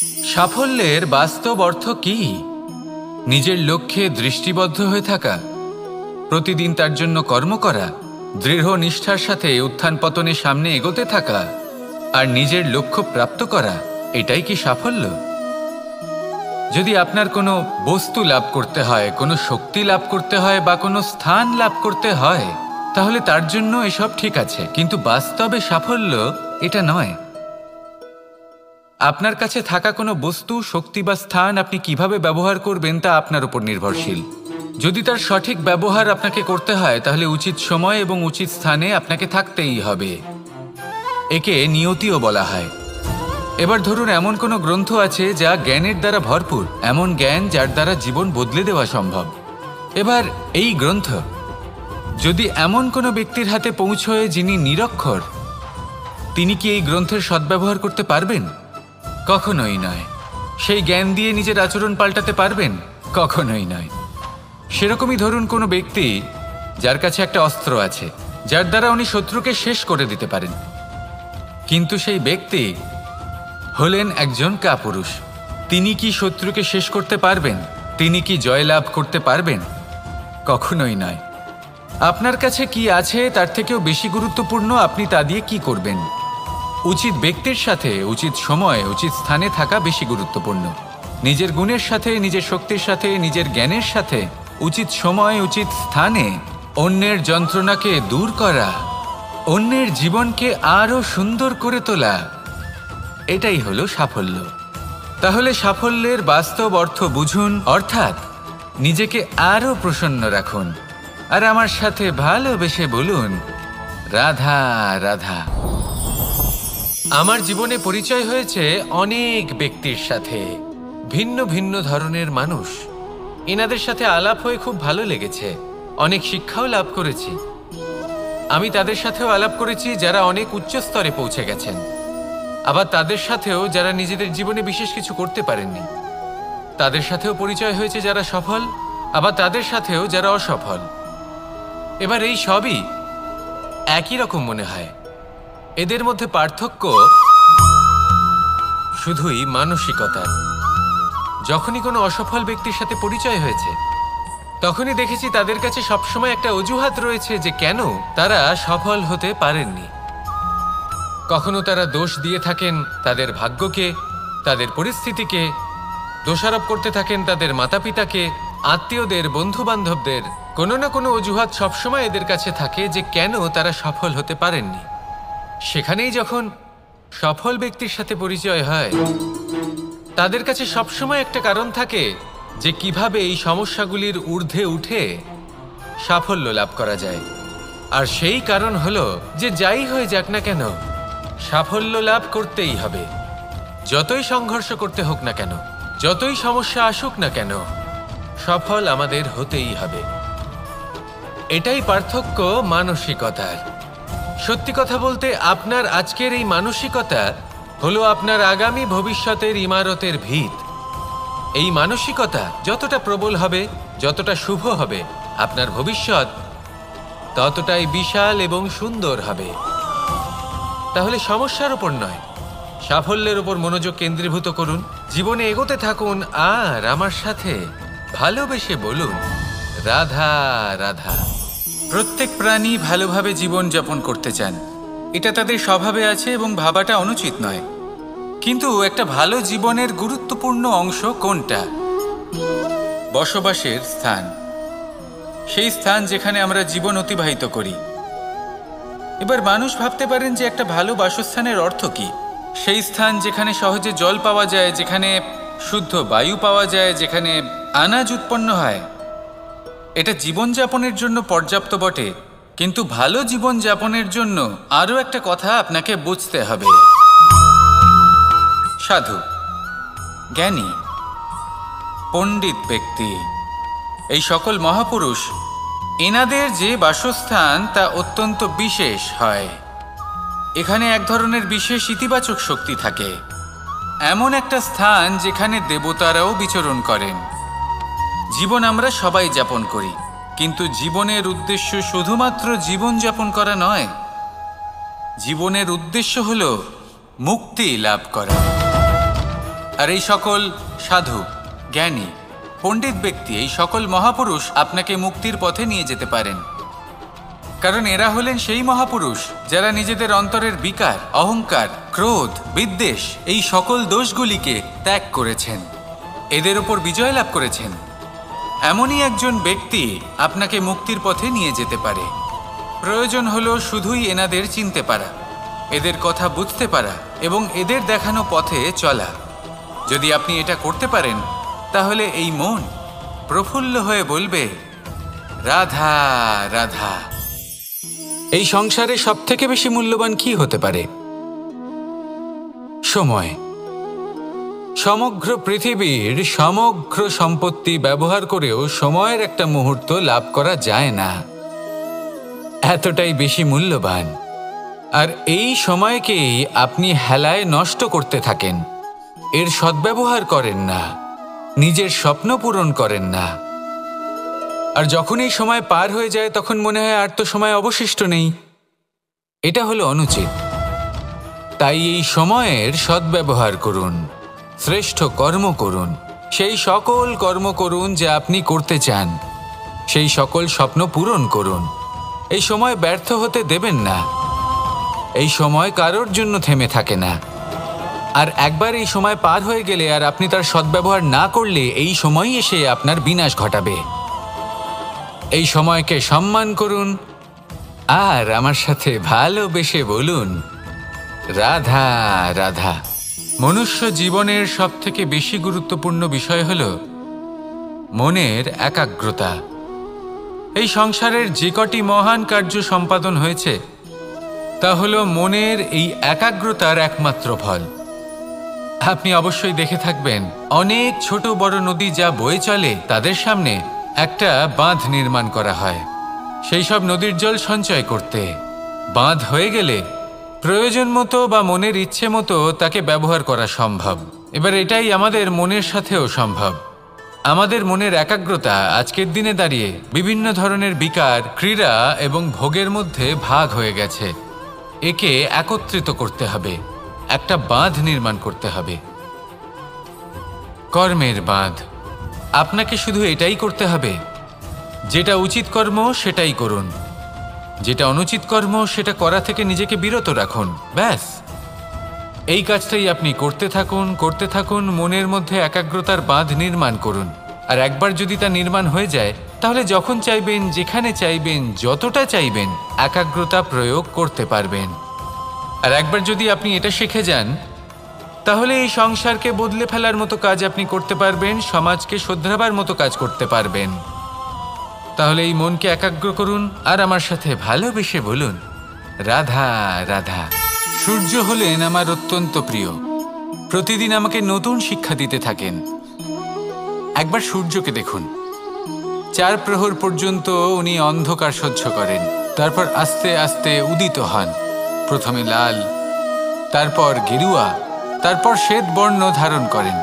সাফল্যের বাস্তব অর্থ কি? নিজের লক্ষ্যে দৃষ্টিবদ্ধ হয়ে থাকা, প্রতিদিন তার জন্য কর্ম করা, দৃঢ় নিষ্ঠার সাথে উত্থান পতনের সামনে এগোতে থাকা আর নিজের লক্ষ্য প্রাপ্ত করা, এটাই কি সাফল্য? যদি আপনার কোনো বস্তু লাভ করতে হয়, কোনো শক্তি লাভ করতে হয় বা কোনো স্থান লাভ করতে হয়, তাহলে তার জন্য এসব ঠিক আছে, কিন্তু বাস্তবে সাফল্য এটা নয়। আপনার কাছে থাকা কোনো বস্তু, শক্তি বা স্থান আপনি কিভাবে ব্যবহার করবেন তা আপনার উপর নির্ভরশীল। যদি তার সঠিক ব্যবহার আপনাকে করতে হয়, তাহলে উচিত সময় এবং উচিত স্থানে আপনাকে থাকতেই হবে। একে নিয়তিও বলা হয়। এবার ধরুন, এমন কোনো গ্রন্থ আছে যা জ্ঞানের দ্বারা ভরপুর, এমন জ্ঞান যার দ্বারা জীবন বদলে দেওয়া সম্ভব। এবার এই গ্রন্থ যদি এমন কোনো ব্যক্তির হাতে পৌঁছয় যিনি নিরক্ষর, তিনি কি এই গ্রন্থের সদ্ব্যবহার করতে পারবেন? কখনোই নয়। সেই জ্ঞান দিয়ে নিজের আচরণ পাল্টাতে পারবেন? কখনোই নয়। সেরকমই ধরুন কোনো ব্যক্তি যার কাছে একটা অস্ত্র আছে, যার দ্বারা উনি শত্রুকে শেষ করে দিতে পারেন, কিন্তু সেই ব্যক্তি হলেন একজন কাপুরুষ। তিনি কি শত্রুকে শেষ করতে পারবেন? তিনি কি জয়লাভ করতে পারবেন? কখনোই নয়। আপনার কাছে কি আছে তার থেকেও বেশি গুরুত্বপূর্ণ আপনি তা দিয়ে কি করবেন। উচিত ব্যক্তির সাথে উচিত সময় উচিত স্থানে থাকা বেশি গুরুত্বপূর্ণ। নিজের গুণের সাথে, নিজের শক্তির সাথে, নিজের জ্ঞানের সাথে উচিত সময় উচিত স্থানে অন্যের যন্ত্রণাকে দূর করা, অন্যের জীবনকে আরও সুন্দর করে তোলা, এটাই হলো সাফল্য। তাহলে সাফল্যের বাস্তব অর্থ বুঝুন, অর্থাৎ নিজেকে আরও প্রসন্ন রাখুন আর আমার সাথে ভালোবেসে বলুন, রাধা রাধা। আমার জীবনে পরিচয় হয়েছে অনেক ব্যক্তির সাথে, ভিন্ন ভিন্ন ধরনের মানুষ। এনাদের সাথে আলাপ হয়ে খুব ভালো লেগেছে, অনেক শিক্ষাও লাভ করেছি। আমি তাদের সাথেও আলাপ করেছি যারা অনেক উচ্চ স্তরে পৌঁছে গেছেন, আবার তাদের সাথেও যারা নিজেদের জীবনে বিশেষ কিছু করতে পারেননি। তাদের সাথেও পরিচয় হয়েছে যারা সফল, আবার তাদের সাথেও যারা অসফল। এবার এই সবই একই রকম মনে হয়। এদের মধ্যে পার্থক্য শুধুই মানসিকতার। যখনই কোনো অসফল ব্যক্তির সাথে পরিচয় হয়েছে, তখনই দেখেছি তাদের কাছে সবসময় একটা অজুহাত রয়েছে যে কেন তারা সফল হতে পারেননি। কখনো তারা দোষ দিয়ে থাকেন তাদের ভাগ্যকে, তাদের পরিস্থিতিকে, দোষারোপ করতে থাকেন তাদের মাতা পিতাকে, আত্মীয়দের, বন্ধু বান্ধবদের। কোনো না কোনো অজুহাত সবসময় এদের কাছে থাকে যে কেন তারা সফল হতে পারেননি। সেখানেই যখন সফল ব্যক্তির সাথে পরিচয় হয়, তাদের কাছে সবসময় একটা কারণ থাকে যে কিভাবে এই সমস্যাগুলির ঊর্ধ্বে উঠে সাফল্য লাভ করা যায়। আর সেই কারণ হলো যে যাই হয়ে যাক না কেন, সাফল্য লাভ করতেই হবে। যতই সংঘর্ষ করতে হোক না কেন, যতই সমস্যা আসুক না কেন, সফল আমাদের হতেই হবে। এটাই পার্থক্য মানসিকতার। সত্যি কথা বলতে, আপনার আজকের এই মানসিকতা হলো আপনার আগামী ভবিষ্যতের ইমারতের ভিত। এই মানসিকতা যতটা প্রবল হবে, যতটা শুভ হবে, আপনার ভবিষ্যৎ ততটাই বিশাল এবং সুন্দর হবে। তাহলে সমস্যার উপর নয়, সাফল্যের উপর মনোযোগ কেন্দ্রীভূত করুন, জীবনে এগোতে থাকুন আর আমার সাথে ভালোবেসে বলুন, রাধা রাধা। প্রত্যেক প্রাণী ভালোভাবে জীবন যাপন করতে চান, এটা তাদের স্বভাবে আছে এবং ভাবাটা অনুচিত নয়। কিন্তু একটা ভালো জীবনের গুরুত্বপূর্ণ অংশ কোনটা? বসবাসের স্থান। সেই স্থান যেখানে আমরা জীবন অতিবাহিত করি। এবার মানুষ ভাবতে পারেন যে একটা ভালো বাসস্থানের অর্থ কি? সেই স্থান যেখানে সহজে জল পাওয়া যায়, যেখানে শুদ্ধ বায়ু পাওয়া যায়, যেখানে আনাজ উৎপন্ন হয়। এটা জীবনযাপনের জন্য পর্যাপ্ত বটে, কিন্তু ভালো জীবনযাপনের জন্য আরও একটা কথা আপনাকে বুঝতে হবে। সাধু, জ্ঞানী, পণ্ডিত ব্যক্তি, এই সকল মহাপুরুষ, এনাদের যে বাসস্থান তা অত্যন্ত বিশেষ হয়। এখানে এক ধরনের বিশেষ ইতিবাচক শক্তি থাকে, এমন একটা স্থান যেখানে দেবতারাও বিচরণ করেন। জীবন আমরা সবাই যাপন করি, কিন্তু জীবনের উদ্দেশ্য শুধুমাত্র জীবন যাপন করা নয়। জীবনের উদ্দেশ্য হল মুক্তি লাভ করা। আর এই সকল সাধু, জ্ঞানী, পণ্ডিত ব্যক্তি, এই সকল মহাপুরুষ আপনাকে মুক্তির পথে নিয়ে যেতে পারেন। কারণ এরা হলেন সেই মহাপুরুষ যারা নিজেদের অন্তরের বিকার, অহংকার, ক্রোধ, বিদ্বেষ এই সকল দোষগুলিকে ত্যাগ করেছেন, এদের উপর বিজয় লাভ করেছেন। এমনই একজন ব্যক্তি আপনাকে মুক্তির পথে নিয়ে যেতে পারে। প্রয়োজন হলো শুধুই এনাদের চিনতে পারা, এদের কথা বুঝতে পারা এবং এদের দেখানো পথে চলা। যদি আপনি এটা করতে পারেন তাহলে এই মন প্রফুল্ল হয়ে বলবে, রাধা রাধা। এই সংসারে সবথেকে বেশি মূল্যবান কি হতে পারে? সময়। সমগ্র পৃথিবীর সমগ্র সম্পত্তি ব্যবহার করেও সময়ের একটা মুহূর্ত লাভ করা যায় না, এতটাই বেশি মূল্যবান। আর এই সময়কেই আপনি হেলায় নষ্ট করতে থাকেন, এর সদ্ব্যবহার করেন না, নিজের স্বপ্ন পূরণ করেন না। আর যখন এই সময় পার হয়ে যায় তখন মনে হয় আর তো সময় অবশিষ্ট নেই। এটা হলো অনুচিত। তাই এই সময়ের সদ্ব্যবহার করুন, শ্রেষ্ঠ কর্ম করুন, সেই সকল কর্ম করুন যা আপনি করতে চান, সেই সকল স্বপ্ন পূরণ করুন। এই সময় ব্যর্থ হতে দেবেন না। এই সময় কারোর জন্য থেমে থাকে না। আর একবার এই সময় পার হয়ে গেলে আর আপনি তার সদ্ব্যবহার না করলে এই সময়ই এসে আপনার বিনাশ ঘটাবে। এই সময়কে সম্মান করুন আর আমার সাথে ভালোবেসে বলুন, রাধা রাধা। মনুষ্য জীবনের সবথেকে বেশি গুরুত্বপূর্ণ বিষয় হল মনের একাগ্রতা। এই সংসারের যে কটি মহান কার্য সম্পাদন হয়েছে তা হল মনের এই একাগ্রতার একমাত্র ফল। আপনি অবশ্যই দেখে থাকবেন, অনেক ছোট বড় নদী যা বয়ে চলে তাদের সামনে একটা বাঁধ নির্মাণ করা হয় সেই সব নদীর জল সঞ্চয় করতে। বাঁধ হয়ে গেলে প্রয়োজন মতো বা মনের ইচ্ছে মতো তাকে ব্যবহার করা সম্ভব। এবার এটাই আমাদের মনের সাথেও সম্ভব। আমাদের মনের একাগ্রতা আজকের দিনে দাঁড়িয়ে বিভিন্ন ধরনের বিকার, ক্রীড়া এবং ভোগের মধ্যে ভাগ হয়ে গেছে। একে একত্রিত করতে হবে, একটা বাঁধ নির্মাণ করতে হবে, কর্মের বাঁধ। আপনাকে শুধু এটাই করতে হবে, যেটা উচিত কর্ম সেটাই করুন, যেটা অনুচিত কর্ম সেটা করা থেকে নিজেকে বিরত রাখুন। ব্যাস, এই কাজটাই আপনি করতে থাকুন, মনের মধ্যে একাগ্রতার বাঁধ নির্মাণ করুন। আর একবার যদি তা নির্মাণ হয়ে যায় তাহলে যখন চাইবেন, যেখানে চাইবেন, যতটা চাইবেন একাগ্রতা প্রয়োগ করতে পারবেন। আর একবার যদি আপনি এটা শিখে যান তাহলে এই সংসারকে বদলে ফেলার মতো কাজ আপনি করতে পারবেন, সমাজকে শোধরাবার মতো কাজ করতে পারবেন। তাহলে এই মনকে একাগ্র করুন আর আমার সাথে ভালোবেসে বলুন, রাধা রাধা। সূর্য হলেন আমার অত্যন্ত প্রিয়, প্রতিদিন আমাকে নতুন শিক্ষা দিতে থাকেন। একবার সূর্যকে দেখুন, 4 প্রহর পর্যন্ত উনি অন্ধকার সহ্য করেন, তারপর আস্তে আস্তে উদিত হন। প্রথমে লাল, তারপর গেরুয়া, তারপর শ্বেত বর্ণ ধারণ করেন।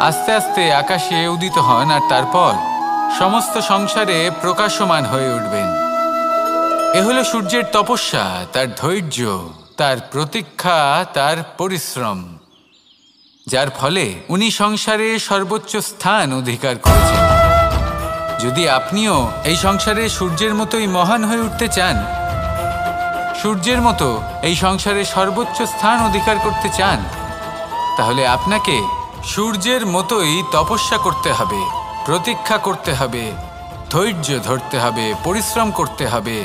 আস্তে আস্তে আকাশে উদিত হন আর তারপর সমস্ত সংসারে প্রকাশমান হয়ে উঠবেন। এ হলো সূর্যের তপস্যা, তার ধৈর্য, তার প্রতীক্ষা, তার পরিশ্রম, যার ফলে উনি সংসারে সর্বোচ্চ স্থান অধিকার করেছেন। যদি আপনিও এই সংসারে সূর্যের মতোই মহান হয়ে উঠতে চান, সূর্যের মতো এই সংসারে সর্বোচ্চ স্থান অধিকার করতে চান, তাহলে আপনাকে সূর্যের মতোই তপস্যা করতে হবে, প্রতীক্ষা করতে হবে, ধৈর্য ধরতে হবে, পরিশ্রম করতে হবে।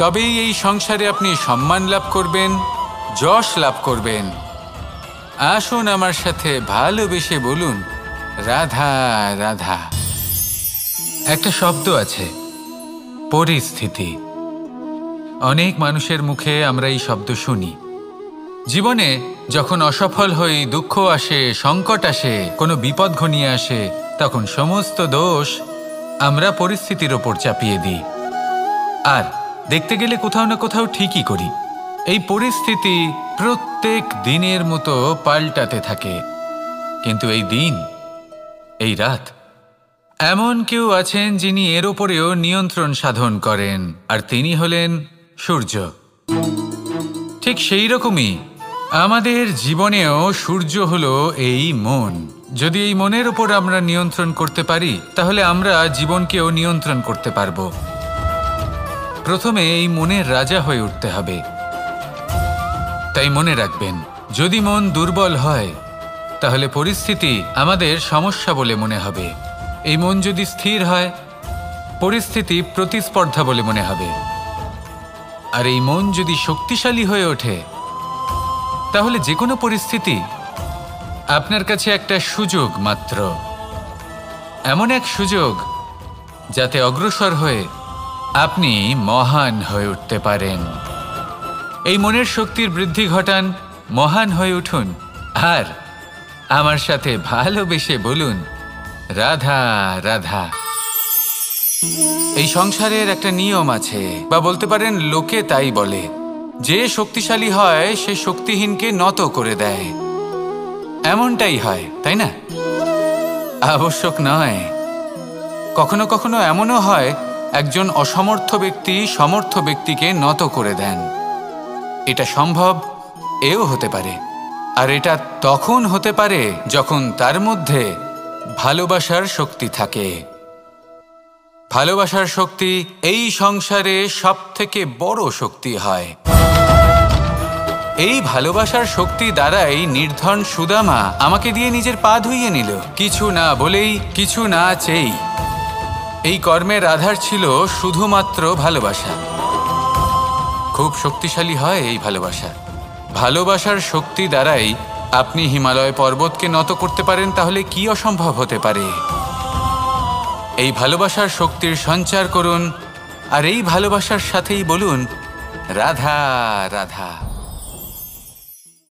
তবেই এই সংসারে আপনি সম্মান লাভ করবেন, যশ লাভ করবেন। আসুন আমার সাথে ভালোবেসে বলুন, রাধা রাধা। একটা শব্দ আছে, পরিস্থিতি। অনেক মানুষের মুখে আমরা এই শব্দ শুনি। জীবনে যখন অসফল হই, দুঃখ আসে, সংকট আসে, কোনো বিপদ ঘনিয়ে আসে, তখন সমস্ত দোষ আমরা পরিস্থিতির ওপর চাপিয়ে দিই। আর দেখতে গেলে কোথাও না কোথাও ঠিকই করি। এই পরিস্থিতি প্রত্যেক দিনের মতো পাল্টাতে থাকে, কিন্তু এই দিন, এই রাত, এমন কেউ আছেন যিনি এর ওপরেও নিয়ন্ত্রণ সাধন করেন, আর তিনি হলেন সূর্য। ঠিক সেই রকমই আমাদের জীবনেও সূর্য হলো এই মন। যদি এই মনের উপর আমরা নিয়ন্ত্রণ করতে পারি তাহলে আমরা জীবনকেও নিয়ন্ত্রণ করতে পারবো। প্রথমে এই মনের রাজা হয়ে উঠতে হবে। তাই মনে রাখবেন, যদি মন দুর্বল হয় তাহলে পরিস্থিতি আমাদের সমস্যা বলে মনে হবে। এই মন যদি স্থির হয়, পরিস্থিতি প্রতিস্পর্ধা বলে মনে হবে। আর এই মন যদি শক্তিশালী হয়ে ওঠে তাহলে যে কোনো পরিস্থিতি আপনার কাছে একটা সুযোগ মাত্র, এমন এক সুযোগ যাতে অগ্রসর হয়ে আপনি মহান হয়ে উঠতে পারেন। এই মনের শক্তির বৃদ্ধি ঘটান, মহান হয়ে উঠুন, আর আমার সাথে ভালোবেসে বলুন, রাধা রাধা। এই সংসারের একটা নিয়ম আছে, বা বলতে পারেন লোকে তাই বলে, যে শক্তিশালী হয় সে শক্তিহীনকে নত করে দেয়। এমনটাই হয়, তাই না? আবশ্যক নয়, কখনো কখনো এমনও হয় একজন অসমর্থ ব্যক্তি সমর্থ ব্যক্তিকে নত করে দেন। এটা সম্ভব, এও হতে পারে। আর এটা তখন হতে পারে যখন তার মধ্যে ভালোবাসার শক্তি থাকে। ভালোবাসার শক্তি এই সংসারে সবথেকে বড় শক্তি হয়। এই ভালোবাসার শক্তি দ্বারাই নির্ধন সুদামা আমাকে দিয়ে নিজের পা ধুইয়ে নিল, কিছু না বলেই, কিছু না চেয়েই। এই কর্মের আধার ছিল শুধুমাত্র ভালোবাসা। খুব শক্তিশালী হয় এই ভালোবাসা। ভালোবাসার শক্তি দ্বারাই আপনি হিমালয় পর্বতকে নত করতে পারেন, তাহলে কি অসম্ভব হতে পারে? এই ভালোবাসার শক্তির সঞ্চার করুন, আর এই ভালোবাসার সাথেই বলুন, রাধা রাধা।